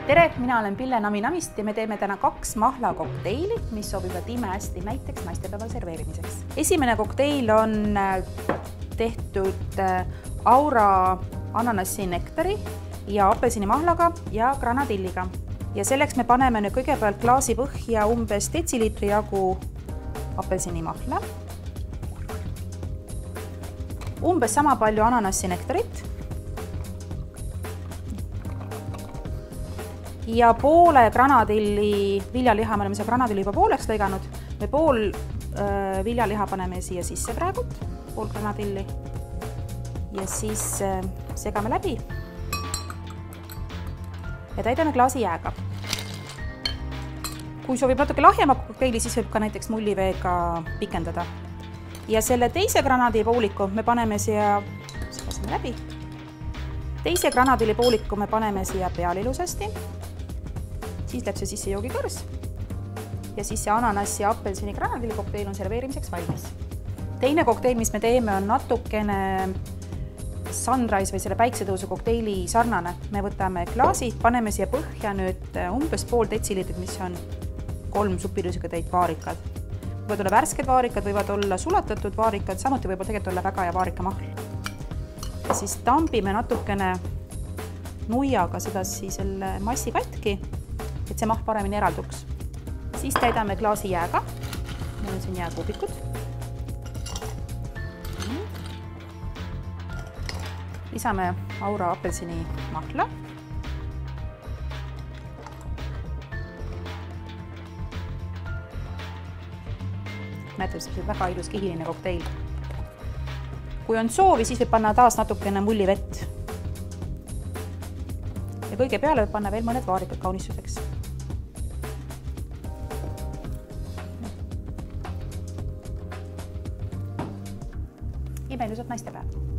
Tere, mina olen Pille Naminamist ja me teeme täna 2 mahlakokteili, mis sobivad imehästi näiteks naistepäeval serveerimiseks. Esimene kokteil on tehtud Aura ananassi nektari ja apelsinimahlaga ja granadilliga. Ja selleks me paneme nüüd kõigepealt klaasi põhja umbes detsiliitri jagu apelsinimahla, umbes sama palju ananassi nektarit ja poole granadilli viljaliha, me oleme see granadilli juba pooleks lõiganud. Me pool viljaliha paneme siia sisse praegu, pool granadilli ja siis segame läbi ja täidame klaasi jääga. Kui soovib natuke lahjema kokteili, siis võib ka näiteks mulliveega pikendada. Ja selle teise granadilipooliku me paneme siia, segasime läbi, teise granadilipooliku me paneme siia peale ilusasti. Siis läheb see sisse joogikõrs ja siis see ananassi ja apelsini granadilli kokteil on serveerimiseks valmis. Teine kokteil, mis me teeme, on natukene sunrise või selle päiksetõusu kokteili sarnane. Me võtame klaasid, paneme siia põhja nüüd umbes pool detsiliitrit, mis on 3 supilõisuga täit vaarikad. Võivad olla värsked vaarikad, võivad olla sulatatud vaarikad, samuti võib tegelikult olla väga hea vaarikamahl. Ja siis tambime natukene nuiaga seda selle massi katki, et see mahl paremini eralduks. Siis täidame klaasi jääga. Meil on siin jääkuubikud. Lisame Aura apelsini mahla. Näete, see on väga ilus kihiline kokteil. Kui on soovi, siis võib panna taas natukene mullivett. Ja kõige peale võib panna veel mõned vaarikad kaunistuseks. Imeilusat naistepäeva!